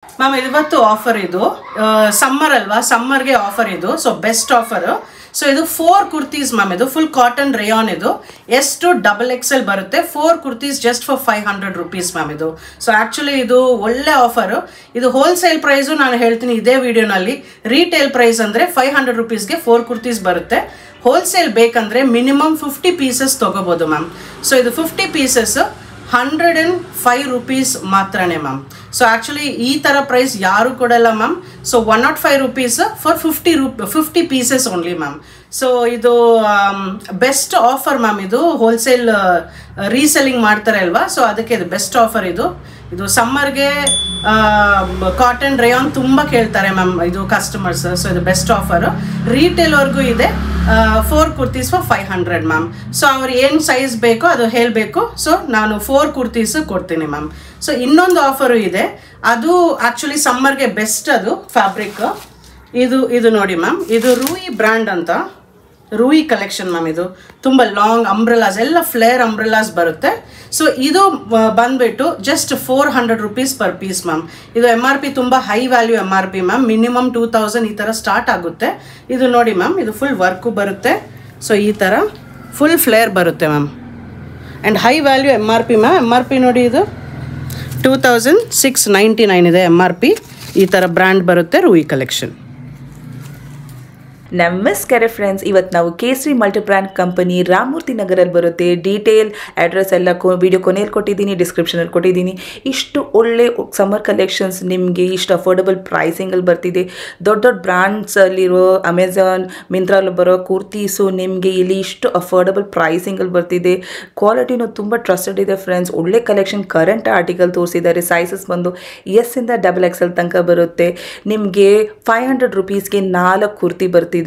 Ma'am ಇವತ್ತು offer ಇದು summer ಅಲ್ವಾ, ಸಮ್ಮರ್ಗೆ ಆಫರ್ ಇದು. So best offer. ಸೊ ಇದು 4 ಕುರ್ತೀಸ್ ಮ್ಯಾಮ್. ಇದು ಫುಲ್ ಕಾಟನ್ ರೇಯಾನ್. ಇದು ಎಸ್ ಟು XXL ಬರುತ್ತೆ. 4 kurtis just for 500 rupees ma'am ಇದು. ಸೊ ಆ್ಯಕ್ಚುಲಿ ಇದು ಒಳ್ಳೆ ಆಫರು. ಇದು ಹೋಲ್ಸೇಲ್ ಪ್ರೈಸು ನಾನು ಹೇಳ್ತೀನಿ ಇದೇ ವಿಡಿಯೋನಲ್ಲಿ. ರೀಟೇಲ್ ಪ್ರೈಸ್ ಅಂದರೆ 500 rupeesಗೆ 4 ಕುರ್ತೀಸ್ ಬರುತ್ತೆ. ಹೋಲ್ಸೇಲ್ ಬೇಕಂದರೆ ಮಿನಿಮಮ್ 50 pieces ತೊಗೋಬೋದು ಮ್ಯಾಮ್. ಸೊ ಇದು 50 pieces 105 rupees ಮಾತ್ರನೇ ಮ್ಯಾಮ್. ಸೊ ಆ್ಯಕ್ಚುಲಿ ಈ ಥರ ಪ್ರೈಸ್ ಯಾರು ಕೊಡಲ್ಲ ma'am. So 105 rupees for 50 pieces only ma'am. So ಇದು ಬೆಸ್ಟ್ ಆಫರ್ ಮ್ಯಾಮ್. ಇದು ಹೋಲ್ಸೇಲ್ ರೀಸೆಲ್ಲಿಂಗ್ ಮಾಡ್ತಾರೆ ಅಲ್ವಾ, ಸೊ ಅದಕ್ಕೆ ಇದು ಬೆಸ್ಟ್ ಆಫರ್. ಇದು ಸಮ್ಮರ್ಗೆ ಕಾಟನ್ ರೇಯಾನ್ ತುಂಬ ಕೇಳ್ತಾರೆ ಮ್ಯಾಮ್ ಇದು ಕಸ್ಟಮರ್ಸ್. ಸೊ ಇದು ಬೆಸ್ಟ್ ಆಫರು. ರೀಟೇಲ್ವರೆಗೂ ಇದೆ 4 ಕುರ್ತೀಸ್ ಫಾರ್ 500 ಮ್ಯಾಮ್. ಸೊ ಅವ್ರು ಏನು ಸೈಜ್ ಬೇಕೋ ಅದು ಹೇಳಬೇಕು. ಸೊ ನಾನು 4 ಕುರ್ತೀಸ್ ಕೊಡ್ತೀನಿ ಮ್ಯಾಮ್. ಸೊ ಇನ್ನೊಂದು ಆಫರು ಇದೆ, ಅದು ಆ್ಯಕ್ಚುಲಿ ಸಮ್ಮರ್ಗೆ ಬೆಸ್ಟ್. ಅದು ಫ್ಯಾಬ್ರಿಕ್ ಇದು ನೋಡಿ ಮ್ಯಾಮ್. ಇದು ರೂಯಿ ಬ್ರ್ಯಾಂಡ್ ಅಂತ, ರೂಯಿ ಕಲೆಕ್ಷನ್ ಮ್ಯಾಮ್. ಇದು ತುಂಬ ಲಾಂಗ್ ಅಂಬ್ರೆಲಾಸ್, ಎಲ್ಲ ಫ್ಲೇರ್ ಅಂಬ್ರೆಲಾಸ್ ಬರುತ್ತೆ. ಸೊ ಇದು ಬಂದ್ಬಿಟ್ಟು just 400 rupees per piece ma'am. ಇದು MRP ತುಂಬ high value MRP ma'am. Minimum 2000 ಈ ಥರ ಸ್ಟಾರ್ಟ್ ಆಗುತ್ತೆ. ಇದು ನೋಡಿ ಮ್ಯಾಮ್, ಇದು ಫುಲ್ ವರ್ಕು ಬರುತ್ತೆ. ಸೊ ಈ ಥರ ಫುಲ್ ಫ್ಲೇರ್ ಬರುತ್ತೆ ma'am. And high value MRP ma'am. MRP ನೋಡಿ, ಇದು 2699 ಇದೆ MRP. ಈ ಥರ ಬ್ರ್ಯಾಂಡ್ ಬರುತ್ತೆ ರೂಯಿ ಕಲೆಕ್ಷನ್. ನಮಸ್ಕಾರ ಫ್ರೆಂಡ್ಸ್, ಇವತ್ತು ನಾವು ಕೇಸರಿ ಮಲ್ಟಿ ಬ್ರ್ಯಾಂಡ್ ಕಂಪನಿ ರಾಮಮೂರ್ತಿ ನಗರಲ್ಲಿ ಬರುತ್ತೆ. ಡೀಟೇಲ್ ಅಡ್ರೆಸ್ ಎಲ್ಲ ವಿಡಿಯೋ ಕೊನೆಯಲ್ಲಿ ಕೊಟ್ಟಿದ್ದೀನಿ, ಡಿಸ್ಕ್ರಿಪ್ಷನಲ್ಲಿ ಕೊಟ್ಟಿದ್ದೀನಿ. ಇಷ್ಟು ಒಳ್ಳೆ ಸಮ್ಮರ್ ಕಲೆಕ್ಷನ್ಸ್ ನಿಮಗೆ ಇಷ್ಟು ಅಫೋರ್ಡಬಲ್ ಪ್ರೈಸಿಂಗಲ್ಲಿ ಬರ್ತಿದೆ. ದೊಡ್ಡ ದೊಡ್ಡ ಬ್ರ್ಯಾಂಡ್ಸಲ್ಲಿರೋ ಅಮೆಝಾನ್ ಮಿಂತ್ರಲ್ಲಿ ಬರೋ ಕುರ್ತೀಸು ನಿಮಗೆ ಇಲ್ಲಿ ಇಷ್ಟು ಅಫೋರ್ಡಬಲ್ ಪ್ರೈಸಿಂಗಲ್ಲಿ ಬರ್ತಿದೆ. ಕ್ವಾಲಿಟಿನೂ ತುಂಬ ಟ್ರಸ್ಟೆಡ್ ಇದೆ ಫ್ರೆಂಡ್ಸ್. ಒಳ್ಳೆ ಕಲೆಕ್ಷನ್ ಕರೆಂಟ್ ಆರ್ಟಿಕಲ್ ತೋರಿಸಿದ್ದಾರೆ. ಸೈಜಸ್ ಬಂದು S ಇಂದ XXL ತನಕ ಬರುತ್ತೆ. ನಿಮಗೆ 500 rupeesಗೆ 4 ಕುರ್ತಿ ಬರ್ತಿದೆ.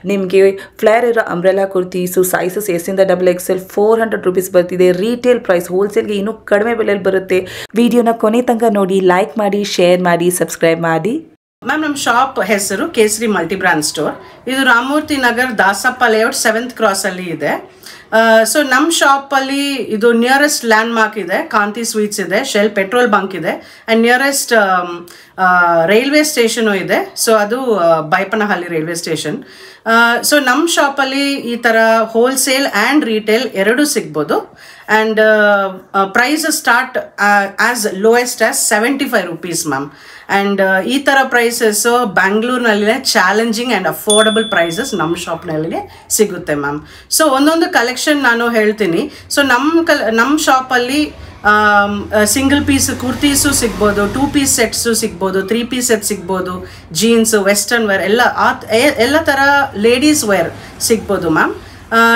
ನಿಮಗೆ ಫ್ಲೇರ್ ಇರೋ ಅಂಬ್ರೆಲಾ ಕುರ್ತೀಸು ಸೈಜಸ್ S ಇಂದ XXL 400 rupees ಬರ್ತಿದೆ. ರೀಟೇಲ್ ಪ್ರೈಸ್ ಹೋಲ್ಸೇಲ್ಗೆ ಇನ್ನೂ ಕಡಿಮೆ ಬೆಲೆಯಲ್ಲಿ ಬರುತ್ತೆ. ವಿಡಿಯೋನ ಕೊನೆ ತನಕ ನೋಡಿ, ಲೈಕ್ ಮಾಡಿ, ಶೇರ್ ಮಾಡಿ, ಸಬ್ಸ್ಕ್ರೈಬ್ ಮಾಡಿ. ಮ್ಯಾಮ್ ನಮ್ಮ ಶಾಪ್ ಹೆಸರು ಕೇಸರಿ ಮಲ್ಟಿ ಬ್ರ್ಯಾಂಡ್ ಸ್ಟೋರ್. ಇದು ರಾಮಮೂರ್ತಿ ನಗರ್ ದಾಸಪ್ಪ ಲೇಔಟ್ 7th ಕ್ರಾಸಲ್ಲಿ ಇದೆ. ಸೊ ನಮ್ಮ ಶಾಪಲ್ಲಿ ಇದು ನಿಯರೆಸ್ಟ್ ಲ್ಯಾಂಡ್ ಮಾರ್ಕ್ ಇದೆ, ಕಾಂತಿ ಸ್ವೀಟ್ಸ್ ಇದೆ, ಶೆಲ್ ಪೆಟ್ರೋಲ್ ಬಂಕ್ ಇದೆ, ಆ್ಯಂಡ್ ನಿಯರೆಸ್ಟ್ ರೈಲ್ವೆ ಸ್ಟೇಷನು ಇದೆ. ಸೊ ಅದು ಬೈಪನಹಳ್ಳಿ ರೈಲ್ವೆ ಸ್ಟೇಷನ್. ಸೊ ನಮ್ಮ ಶಾಪಲ್ಲಿ ಈ ಥರ ಹೋಲ್ಸೇಲ್ ಆ್ಯಂಡ್ ರೀಟೇಲ್ ಎರಡೂ ಸಿಗ್ಬೋದು. And price start as lowest as 75 rupees ma'am. And ಈ ಥರ ಪ್ರೈಸಸ್ಸು ಬ್ಯಾಂಗ್ಳೂರ್ನಲ್ಲಿನೇ ಚಾಲೆಂಜಿಂಗ್ ಆ್ಯಂಡ್ ಅಫೋರ್ಡಬಲ್ ಪ್ರೈಸಸ್ ನಮ್ಮ ಶಾಪ್ನಲ್ಲಿ ಸಿಗುತ್ತೆ ಮ್ಯಾಮ್. ಸೊ ಒಂದೊಂದು ಕಲೆಕ್ಷನ್ ನಾನು ಹೇಳ್ತೀನಿ. ಸೊ ನಮ್ಮ ಶಾಪಲ್ಲಿ ಸಿಂಗಲ್ ಪೀಸ್ ಕುರ್ತೀಸು ಸಿಗ್ಬೋದು, 2 piece ಸೆಟ್ಸು ಸಿಗ್ಬೋದು, 3 piece ಸೆಟ್ ಸಿಗ್ಬೋದು, ಜೀನ್ಸ್, ವೆಸ್ಟರ್ನ್ ವೇರ್ ಎಲ್ಲ ಥರ ಲೇಡೀಸ್ ವೇರ್ ಸಿಗ್ಬೋದು ಮ್ಯಾಮ್.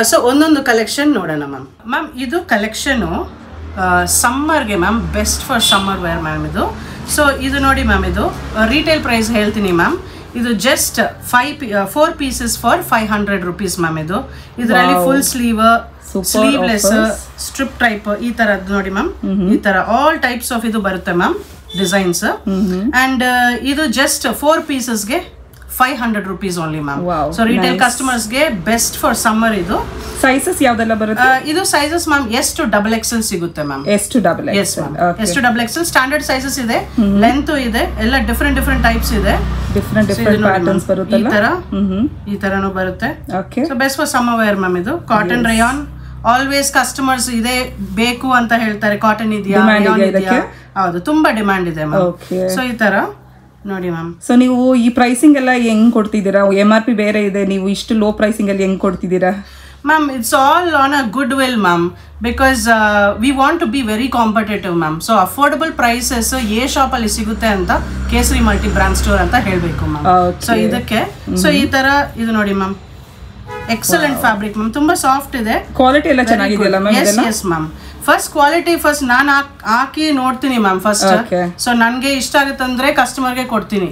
ಸೊ ಒಂದೊಂದು ಕಲೆಕ್ಷನ್ ನೋಡೋಣ ಮ್ಯಾಮ್. ಇದು ಕಲೆಕ್ಷನು ಸಮ್ಮರ್ಗೆ ma'am, best for summer wear ma'am ಇದು. ಸೊ ಇದು ನೋಡಿ ಮ್ಯಾಮ್, ಇದು ರೀಟೇಲ್ ಪ್ರೈಸ್ ಹೇಳ್ತೀನಿ ಮ್ಯಾಮ್. ಇದು just 4 pieces for 500 rupees ma'am. ಇದರಲ್ಲಿ ಫುಲ್ ಸ್ಲೀವ್ಲೆಸ್, ಸ್ಟ್ರಿಪ್ ಟೈಪ್ ಈ ತರದ್ದು ನೋಡಿ ಮ್ಯಾಮ್. ಈ ತರ ಆಲ್ ಟೈಪ್ಸ್ ಆಫ್ ಇದು ಬರುತ್ತೆ ಮ್ಯಾಮ್, ಡಿಸೈನ್ಸ್. ಅಂಡ್ ಇದು ಜಸ್ಟ್ 4 piecesಗೆ 500 rupees only ma'am. So retail ಕಸ್ಟಮರ್ಸ್ಗೆ ಬೆಸ್ಟ್ ಫಾರ್ ಸಮ್ಮರ್. ಇದು ಸೈಜಸ್ ಯಾವ್ದೆಲ್ಲ ಬರುತ್ತೆ? ಇದು sizes ma'am S to XXL ಸಿಗುತ್ತೆ ma'am. S to XXL standard sizes ಇದೆ, ಲೆಂತ್ ಇದೆ, ಎಲ್ಲ ಡಿಫರೆಂಟ್ ಟೈಪ್ಸ್ ಇದೆ. ಡಿಫರೆಂಟ್ ಪ್ಯಾಟರ್ನ್ಸ್ ಬರುತ್ತೆ. ಈ ತರನು ಬರುತ್ತೆ. So best for summer wear ma'am. ಇದು ಕಾಟನ್ ರೇಯಾನ್. ಆಲ್ವೇಸ್ ಕಸ್ಟಮರ್ಸ್ ಇದೇ ಬೇಕು ಅಂತ ಹೇಳ್ತಾರೆ. ಕಾಟನ್ ಇದೆಯಾ, ಹೌದು, ತುಂಬಾ ಡಿಮ್ಯಾಂಡ್ ಇದೆ ಮ್ಯಾಮ್. ಸೊ ಈ ತರ ನೋಡಿ ಮ್ಯಾಮ್. ಸೊ ನೀವು ಈ ಪ್ರೈಸಿಂಗ್ ಎಲ್ಲ ಹೆಂಗ್ ಕೊಡ್ತಿದ್ದೀರಾ? MRP ಬೇರೆ ಇದೆ, ನೀವು ಇಷ್ಟು ಲೋ ಪ್ರೈಸಿಂಗ್ ಅಲ್ಲಿ ಹೆಂಗ್ ಕೊಡ್ತಿದ್ದೀರಾ ma'am? It's all on a goodwill ma'am, because we want to be very competitive ma'am. So affordable prices ಶಾಪಲ್ಲಿ ಸಿಗುತ್ತೆ ಅಂತ ಕೇಸರಿ ಮಲ್ಟಿ ಬ್ರ್ಯಾಂಡ್ ಸ್ಟೋರ್ ಅಂತ ಹೇಳಬೇಕು ಮ್ಯಾಮ್. ಸೊ ಇದಕ್ಕೆ ಸೊ ಈ ತರ ಇದು ನೋಡಿ ಮ್ಯಾಮ್, ಎಕ್ಸಲೆಂಟ್ ಫ್ಯಾಬ್ರಿಕ್ ಮ್ಯಾಮ್, ತುಂಬಾ ಸಾಫ್ಟ್ ಇದೆ. ಕ್ವಾಲಿಟಿ ಎಲ್ಲ ಚೆನ್ನಾಗಿದೆಯಲ್ಲ ma'am? Yes ma'am. First quality first ನಾನು ಹಾಕಿ ನೋಡ್ತೀನಿ ಮ್ಯಾಮ್ ಫಸ್ಟ್. ಸೊ ನನಗೆ ಇಷ್ಟ ಆಗುತ್ತಂದ್ರೆ ಕಸ್ಟಮರ್ಗೆ ಕೊಡ್ತೀನಿ.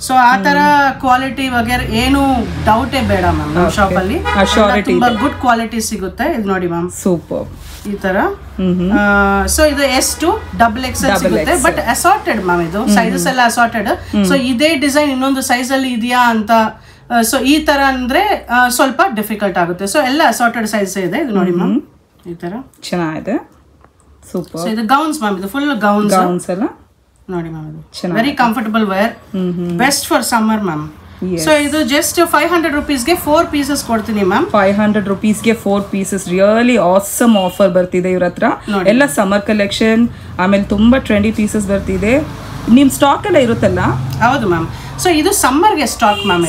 ಸೊ ಆ ತರ ಕ್ವಾಲಿಟಿ ವಗೇರೆ ಏನು ಡೌಟೇ ಬೇಡ ಮ್ಯಾಮ್. ನಮ್ಮ ಶಾಪಲ್ಲಿ ತುಂಬಾ ಗುಡ್ ಕ್ವಾಲಿಟಿ ಸಿಗುತ್ತೆ. ಇದು ನೋಡಿ ಮ್ಯಾಮ್, ಸೂಪರ್. ಈ ತರ. ಸೊ ಇದು S to XXL ಸಿಗುತ್ತೆ, ಬಟ್ ಅಸಾರ್ಟೆಡ್ ಮ್ಯಾಮ್. ಇದು ಸೈಜಸ್ ಎಲ್ಲ ಅಸಾರ್ಟೆಡ್. ಸೊ ಇದೇ ಡಿಸೈನ್ ಇನ್ನೊಂದು ಸೈಜ್ ಅಲ್ಲಿ ಇದೆಯಾ ಅಂತ, ಸೊ ಈ ತರ ಅಂದ್ರೆ ಸ್ವಲ್ಪ ಡಿಫಿಕಲ್ಟ್ ಆಗುತ್ತೆ. ಸೊ ಎಲ್ಲ ಅಸಾರ್ಟೆಡ್ ಸೈಜ್ ಇದೆ. ಇದು ನೋಡಿ ಮ್ಯಾಮ್, ಈ ತರ ಚೆನ್ನಾಗಿದೆ, ಸೂಪರ್. ಇದು ಗೌನ್ಸ್ ಮ್ಯಾಮ್. ಇದು ಫುಲ್ ಗೌನ್ಸ್ ಅಲ್ಲ? ನೋಡಿ ಮ್ಯಾಮ್ ಇದು very comfortable wear, best for summer ma'am. So ಇದು ಜಸ್ಟ್ 500 rupeesಗೆ 4 pieces ಕೊಡ್ತೀನಿ ಮ್ಯಾಮ್. 500 rupeesಗೆ 4 pieces, ರಿಯಲಿ ಆಸಮ್ ಆಫರ್ ಬರ್ತಿದೆ ಇವ್ರ ಹತ್ರ. ಎಲ್ಲ ಸಮ್ಮರ್ ಕಲೆಕ್ಷನ್, ಆಮೇಲೆ ತುಂಬಾ ಟ್ರೆಂಡಿ ಪೀಸಸ್ ಬರ್ತಿದೆ. ನಿಮ್ ಸ್ಟಾಕ್ ಎಲ್ಲ ಇರುತ್ತಲ್ಲ? ಹೌದು ಮ್ಯಾಮ್. ಸೊ ಇದು ಸಮ್ಮರ್ಗೆ ಸ್ಟಾಕ್ ಮ್ಯಾಮ್.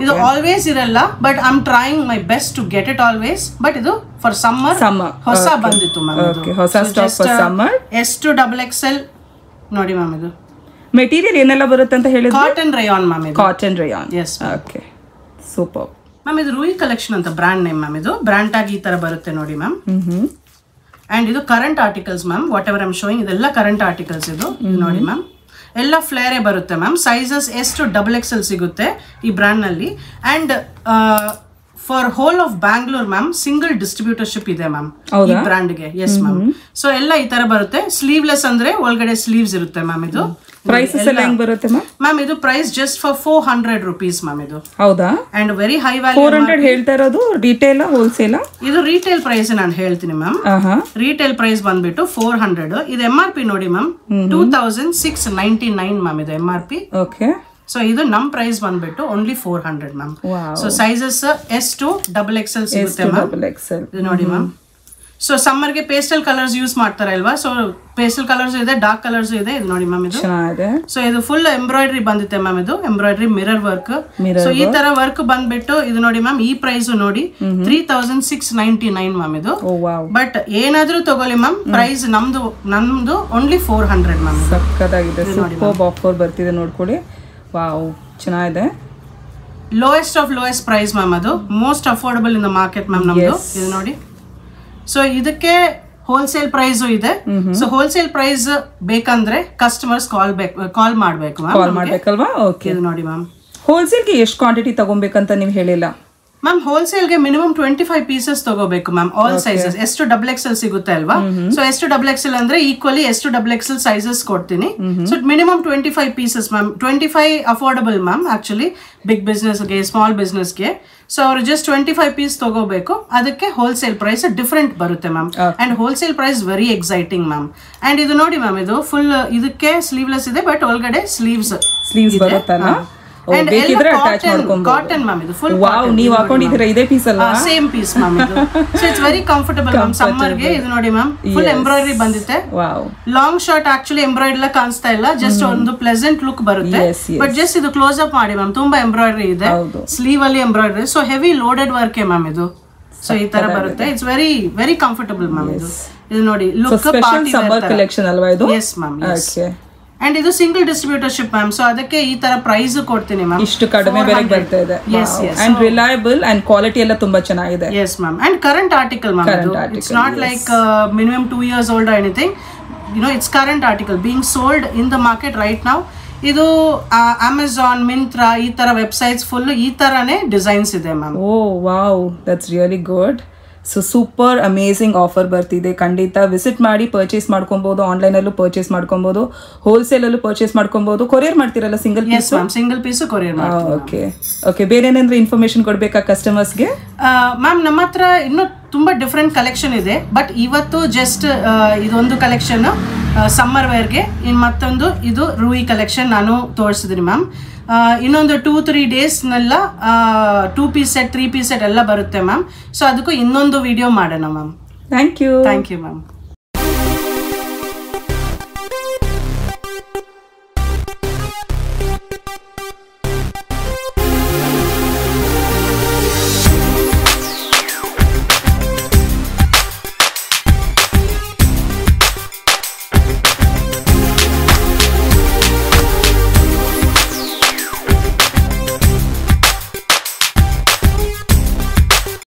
ಇದು ಆಲ್ವೇಸ್ ಇರಲ್ಲ, but I am trying my best to get it always. But ಇದು ಫಾರ್ ಸಮ್ಮರ್ ಹೊಸ ಬಂದಿತ್ತು ಮ್ಯಾಮ್. ಹೊಸ stock for summer. S to XXL ನೋಡಿ ಮ್ಯಾಮ್. ಇದು ಮೆಟೀರಿಯಲ್ ಏನೆಲ್ಲ ಬರುತ್ತೆ ಅಂತ ಹೇಳಿದ್ರೆ ಕಾಟನ್ ರೇಯಾನ್ ಮ್ಯಾಮ್. ಇದು cotton rayon. Yes. Okay, super ma'am. ಇದು ರೂಯಿ ಕಲೆಕ್ಷನ್ ಅಂತ ಬ್ರ್ಯಾಂಡ್ ನೇಮ್ ಮ್ಯಾಮ್. ಇದು ಬ್ರ್ಯಾಂಡ್ ಆಗಿ ಈ ತರ ಬರುತ್ತೆ ನೋಡಿ ಮ್ಯಾಮ್. ಅಂಡ್ ಇದು current articles ma'am. What ever I am showing ಇದೆಲ್ಲ ಕರೆಂಟ್ ಆರ್ಟಿಕಲ್ಸ್. ಇದು ನೋಡಿ ಮ್ಯಾಮ್, ಎಲ್ಲ ಫ್ಲೇರೇ ಬರುತ್ತೆ ma'am. Sizes S to XXL ಸಿಗುತ್ತೆ ಈ ಬ್ರ್ಯಾಂಡ್ ನಲ್ಲಿ. And for hole of Bangalore ma'am single distributorship ಇದೆ ಮ್ಯಾಮ್ ಈ ಬ್ರ್ಯಾಂಡ್ಗೆ. Yes ma'am. ಸೊ ಎಲ್ಲ ಈ ತರ ಬರುತ್ತೆ. ಸ್ಲೀವ್ಲೆಸ್ ಅಂದ್ರೆ ಒಳಗಡೆ ಸ್ಲೀವ್ಸ್ ಇರುತ್ತೆ ಮ್ಯಾಮ್. ಇದು ಪ್ರೈಸಸ್ ಎಲ್ಲ ಹೆಂಗ್ ಬರುತ್ತೆ ಮ್ಯಾಮ್? ಮ್ಯಾಮ್ ಇದು price just for 400 rupees ma'am. ಇದು ಹೌದಾ? And very high value. 400 ಹೇಳ್ತಾ ಇರೋದು ರಿಟೇಲ್ ಹೋಲ್ಸೇಲ್? ಇದು ರಿಟೇಲ್ ಪ್ರೈಸ್ ನಾನು ಹೇಳ್ತೀನಿ ಮ್ಯಾಮ್. ರಿಟೇಲ್ ಪ್ರೈಸ್ ಬಂದ್ಬಿಟ್ಟು 400. ಇದು MRP ನೋಡಿ ಮ್ಯಾಮ್ 2699 ಮ್ಯಾಮ್. ಇದು MRP. ಓಕೆ. ಸೊ ಇದು ನಮ್ ಪ್ರೈಸ್ ಬಂದ್ಬಿಟ್ಟು only 400 ma'am. So sizes S to XXL ಸಿಗುತ್ತೆ ಮ್ಯಾಮ್. ಇದು ನೋಡಿ ಮ್ಯಾಮ್. ಸೊ ಸಮ್ಮರ್ಗೆ ಪೇಸ್ಟಲ್ ಕಲರ್ಸ್ ಯೂಸ್ ಮಾಡ್ತಾರೆ ಅಲ್ವಾ? ಸೊ ಪೇಸ್ಟಲ್ ಕಲರ್ಸ್ ಇದೆ, ಡಾರ್ಕ್ ಕಲರ್ಸ್ ಇದೆ. ಇದು ನೋಡಿ ಮ್ಯಾಮ್. ಇದು ಸೊ ಇದು ಫುಲ್ ಎಂಬ್ರಾಯ್ಡ್ರಿ ಬಂದಿತ್ತೆ ಮ್ಯಾಮ್. ಇದು ಎಂಬ್ರಾಯ್ಡ್ರಿ ಮಿರರ್ ವರ್ಕ್. ಸೊ ಈ ತರ ವರ್ಕ್ ಬಂದ್ಬಿಟ್ಟು ಇದು ನೋಡಿ ಮ್ಯಾಮ್. ಈ ಪ್ರೈಸ್ ನೋಡಿ 3699 ಮ್ಯಾಮ್. ಇದು ಬಟ್ ಏನಾದ್ರೂ ತಗೊಳ್ಳಿ ಮ್ಯಾಮ್, ಪ್ರೈಸ್ ನಮ್ದು ಓನ್ಲಿ 400 ಮ್ಯಾಮ್. ಸಕ್ಕತ್ತಾಗಿದೆ, ಸೂಪರ್ ಆಫರ್ ಬರ್ತಿದೆ ನೋಡ್ಕೊಳ್ಳಿ. ವಾವ್, ಚೆನ್ನಾಗಿದೆ. Lowest of lowest price ma'am. ಅದು most affordable in the market ma'am ನಮ್ದು. ಇದು ನೋಡಿ. ಸೊ ಇದಕ್ಕೆ ಹೋಲ್ಸೇಲ್ ಪ್ರೈಸ್ ಇದೆ. ಸೊ ಹೋಲ್ಸೇಲ್ ಪ್ರೈಸ್ ಬೇಕಂದ್ರೆ ಕಸ್ಟಮರ್ಸ್ ಕಾಲ್ ಮಾಡ್ಬೇಕಲ್ವಾ? ಓಕೆ. ಇದು ನೋಡಿ ಮ್ಯಾಮ್. ಹೋಲ್ಸೇಲ್ಗೆ ಎಷ್ಟು ಕ್ವಾಂಟಿಟಿ ತಗೊಬೇಕಂತ ನೀವು ಹೇಳಿಲ್ಲ ಮ್ಯಾಮ್. ಹೋಲ್ಸೇಲ್ಗೆ ಮಿನಿಮಮ್ 25 pieces ತಗೋಬೇಕು ma'am. All sizes S to XXL ಸಿಗುತ್ತೆ ಅಲ್ವಾ? ಸೊ S to XXL ಅಂದ್ರೆ equally S to XXL sizes ಕೊಡ್ತೀನಿ. So minimum 25 pieces ma'am. 25 affordable ma'am actually big ಬಿಸ್ನೆಸ್ಗೆ, ಸ್ಮಾಲ್ ಬಿಸ್ನೆಸ್ಗೆ. ಸೊ ಅವ್ರು ಜಸ್ಟ್ 25 ಪೀಸ್ ತಗೋಬೇಕು. ಅದಕ್ಕೆ ಹೋಲ್ಸೇಲ್ ಪ್ರೈಸ್ ಡಿಫ್ರೆಂಟ್ ಬರುತ್ತೆ ma'am. And wholesale price very exciting ma'am. And ಇದು ನೋಡಿ ಮ್ಯಾಮ್, ಇದು ಫುಲ್ ಇದಕ್ಕೆ ಸ್ಲೀವ್ಲೆಸ್ ಇದೆ, ಬಟ್ ಒಳಗಡೆ ಸ್ಲೀವ್ಸ್ ಬರುತ್ತಲ್ಲ. Cotton ma'am. ಇದು ಫುಲ್ ನೀವು ಹಾಕೊಂಡಿದ್ದೀರಾ ಇದೇ ಪೀಸ್ ಅಲ್ಲ? Same piece ma'am. ಇದು so it's very comfortable ma'am ಸಮ್ಮರ್ಗೆ. ಇದು ನೋಡಿ ಮ್ಯಾಮ್, ಫುಲ್ ಎಂಬ್ರಾಯ್ಡ್ರಿ ಬಂದಿತ್ತೆ. ಲಾಂಗ್ ಶಾರ್ಟ್ ಆಕ್ಚುಲಿ ಎಂಬ್ರಾಯ್ಡ್ರಿ ಎಲ್ಲ ಕಾಣಿಸ್ತಾ ಇಲ್ಲ, ಜಸ್ಟ್ ಒಂದು ಪ್ಲೆಸೆಂಟ್ ಲುಕ್ ಬರುತ್ತೆ. ಬಟ್ ಜಸ್ಟ್ ಇದು ಕ್ಲೋಸ್ ಅಪ್ ಮಾಡಿ ಮ್ಯಾಮ್, ತುಂಬಾ ಎಂಬ್ರಾಯ್ಡ್ರಿ ಇದೆ. ಸ್ಲೀವ್ ಅಲ್ಲಿ embroidery. So heavy loaded work ma'am ಇದು. ಸೊ ಈ ತರ ಬರುತ್ತೆ. It's very very comfortable ma'am. ಇದು ನೋಡಿ ಲುಕ್ ಸಮ್ಮರ್ ಕಲೆಕ್ಷನ್ ಅಲ್ವಾ ಇದು? Yes ma'am. ಅಂಡ್ ಇದು ಸಿಂಗಲ್ ಡಿಸ್ಟ್ರಿಬ್ಯೂಟರ್ಶಿಪ್ ಮ್ಯಾಮ್. ಸೊ ಅದಕ್ಕೆ ಈ ತರ ಪ್ರೈಸ್ ಕೊಡ್ತೀನಿ ಮ್ಯಾಮ್. ಇಷ್ಟು ಕಡಿಮೆ ಬೆಲೆಗೆ ಬರ್ತಾ ಇದೆ. ಅಂಡ್ ರಿಲಯಬಲ್ ಅಂಡ್ ಕ್ವಾಲಿಟಿ ಎಲ್ಲ ತುಂಬಾ ಚೆನ್ನಾಗಿದೆ. S ma'am. And current article ma'am. It's not like minimum 2 years old or anything. It's current article being sold in the market right now. ಇದು ಅಮೆಝಾನ್, ಮಿಂತ್ರಾ ಈ ತರ ವೆಬ್ಸೈಟ್ಸ್ ಫುಲ್ ಈ ತರನೇ designs ಇದೆ ma'am. Oh wow, that's really good. So super amazing offer ಬರ್ತಿದೆ. ಖಂಡಿತ visit ಮಾಡಿ purchase ಮಾಡ್ಕೊಬಹುದು. ಆನ್ಲೈನಲ್ಲೂ ಪರ್ಚೇಸ್ ಮಾಡ್ಕೊಬಹುದು, ಹೋಲ್ಸೇಲಲ್ಲೂ ಪರ್ಚೇಸ್ ಮಾಡ್ಕೊಬಹುದು. ಕೊರಿಯರ್ ಮಾಡ್ತಿರಲ್ಲ single piece? Single piece courier ಮಾಡ್ತೀವಿ. Okay okay. ಬೇರೆ ಏನಾದ್ರೂ ಇನ್ಫಾರ್ಮೇಶನ್ ಕೊಡ್ಬೇಕಾ ಕಸ್ಟಮರ್ಸ್ಗೆ? ಮ್ಯಾಮ್ ನಮ್ಮ ಹತ್ರ ಇನ್ನೂ ತುಂಬಾ ಡಿಫ್ರೆಂಟ್ ಕಲೆಕ್ಷನ್ ಇದೆ. ಬಟ್ ಇವತ್ತು ಜಸ್ಟ್ ಇದೊಂದು ಕಲೆಕ್ಷನ್ ಸಮ್ಮರ್ ವೇರ್ಗೆ, ಮತ್ತೊಂದು ಇದು ರೂಯಿ ಕಲೆಕ್ಷನ್ ನಾನು ತೋರಿಸಿದ್ದೀನಿ ಮ್ಯಾಮ್. ಇನ್ನೊಂದು 2-3 ಡೇಸ್ನೆಲ್ಲ 2 piece ಸೆಟ್ 3 piece ಸೆಟ್ ಎಲ್ಲ ಬರುತ್ತೆ ಮ್ಯಾಮ್. ಸೊ ಅದಕ್ಕೂ ಇನ್ನೊಂದು ವಿಡಿಯೋ ಮಾಡೋಣ ಮ್ಯಾಮ್. Thank you ma'am.